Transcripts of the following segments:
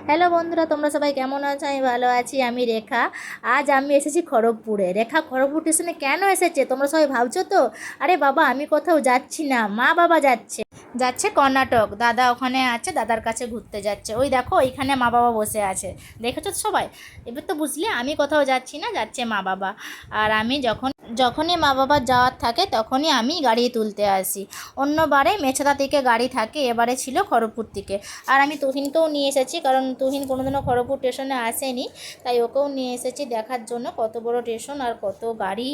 Hello বন্ধুরা, তোমরা সবাই কেমন আছো? আমি ভালো আছি। আমি রেখা। আজ আমি এসেছি খড়গপুরে। রেখা খড়গপুর স্টেশনে কেন এসেছে তোমরা সবাই ভাবছো তো? আরে বাবা, আমি কোথাও যাচ্ছি না, মা বাবা যাচ্ছে। যাচ্ছে কর্ণাটক। দাদা ওখানে আছে, দাদার কাছে ঘুরতে যাচ্ছে। ওই দেখো, ওইখানে মা বাবা বসে আছে, দেখেছো তো সবাই? এবার তো বুঝলে আমি কোথাও যাচ্ছি না, যাচ্ছে মা বাবা। আর আমি যখনই মা বাবার যাওয়ার থাকে তখনই আমি গাড়ি তুলতে আসি। অন্যবারে মেছাদা থেকে গাড়ি থাকে, এবারে ছিল খড়গপুর থেকে। আর আমি তুহিনকেও নিয়ে এসেছি, কারণ তুহিন কোনোদিনও খড়গপুর স্টেশনে আসেনি, তাই ওকেও নিয়ে এসেছি দেখার জন্য কত বড় স্টেশন আর কত গাড়ি।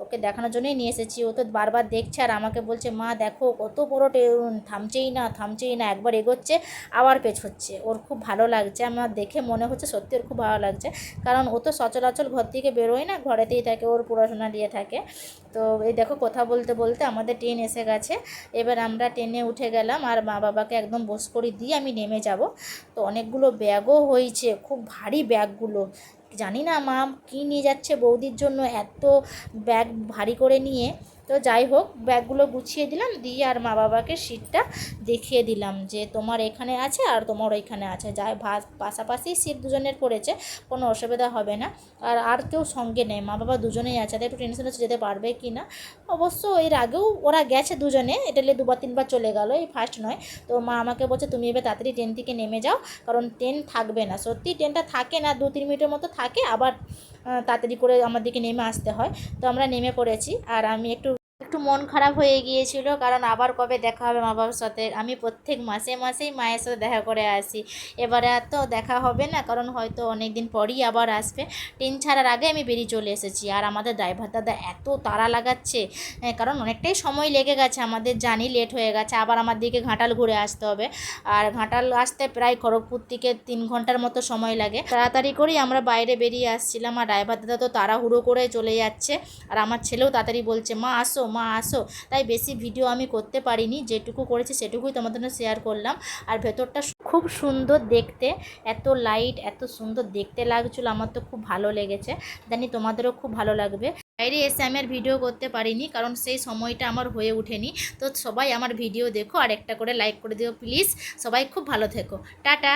ওকে দেখানোর জন্যই নিয়ে এসেছি। ও তো বারবার দেখছে আর আমাকে বলছে, মা দেখো কত বড় ট্রেন, থামছেই না, একবার এগোচ্ছে আবার পেছোচ্ছে। ওর খুব ভালো লাগছে, আমার দেখে মনে হচ্ছে সত্যি ওর খুব ভালো লাগছে, কারণ ও তো সচরাচর ঘর থেকে বেরোয় না, ঘরেতেই থাকে, ওর পড়াশোনা নিয়ে থাকে। তো এই দেখো, কথা বলতে বলতে আমাদের ট্রেন এসে গেছে। এবার আমরা ট্রেনে উঠে গেলাম আর মা বাবাকে একদম বস করে দিয়ে আমি নেমে যাব। তো অনেকগুলো ব্যাগও হয়েছে, খুব ভারী ব্যাগগুলো। জানি না মা কী নিয়ে যাচ্ছে বৌদির জন্য, এত ব্যাগ ভারী করে নিয়ে। তো যাই হোক, ব্যাগগুলো গুছিয়ে দিলাম, দিয়ে আর মা বাবাকে সিটটা দেখিয়ে দিলাম যে তোমার এখানে আছে আর তোমার ওইখানে আছে, যাই পাশাপাশি সিট দুজনের পড়েছে, কোনো অসুবিধা হবে না। আর কেউ সঙ্গে নেই, মা বাবা দুজনেই আছে, তাই একটু টেনশন হচ্ছে যেতে পারবে কি না। অবশ্য এর আগেও ওরা গেছে দুজনে, এটা নিয়ে দুবার তিনবার চলে গেল, এই ফার্স্ট নয়। তো মা আমাকে বলছে তুমি এবার তাড়াতাড়ি ট্রেন থেকে নেমে যাও, কারণ ট্রেন থাকবে না। সত্যি ট্রেনটা থাকে না, 2-3 মিনিটের মতো থাকে, আবার তাড়াতাড়ি করে আমার দিকে নেমে আসতে হয়। তো আমরা নেমে পড়েছি। আর আমি একটু একটু মন খারাপ হয়ে গিয়েছিল, কারণ আবার কবে দেখা হবে মা বাবার সাথে। আমি প্রত্যেক মাসে মাসেই মায়ের সাথে দেখা করে আসি, এবারে আর তো দেখা হবে না, কারণ হয়তো অনেক দিন পরই আবার আসবে। ট্রেন ছাড়ার আগে আমি বেরিয়ে চলে এসেছি। আর আমাদের ড্রাইভার দাদা এত তাড়া লাগাচ্ছে, কারণ অনেকটাই সময় লেগে গেছে আমাদের, জানি লেট হয়ে গেছে, আবার আমার দিকে ঘাটাল ঘুরে আসতে হবে। আর ঘাটাল আসতে প্রায় খড়গপুর থেকে 3 ঘন্টার মতো সময় লাগে। তাড়াতাড়ি করেই আমরা বাইরে বেরিয়ে আসছিলাম, আর ড্রাইভার দাদা তো তাড়াহুড়ো করে চলে যাচ্ছে। আর আমার ছেলেও তাড়াতাড়ি বলছে, মা আসো, মা আসো। তাই বেশি ভিডিও আমি করতে পারিনি, যেটুকু করেছি সেটুকুই তোমাদের জন্য শেয়ার করলাম। আর ভেতরটা খুব সুন্দর দেখতে, এত লাইট, এত সুন্দর দেখতে লাগছিল, আমার তো খুব ভালো লেগেছে, জানি তোমাদেরও খুব ভালো লাগবে। বাইরে এসে আমি আর ভিডিও করতে পারিনি, কারণ সেই সময়টা আমার হয়ে ওঠেনি। তো সবাই আমার ভিডিও দেখো আর একটা করে লাইক করে দিও প্লিজ। সবাই খুব ভালো থেকো। টাটা।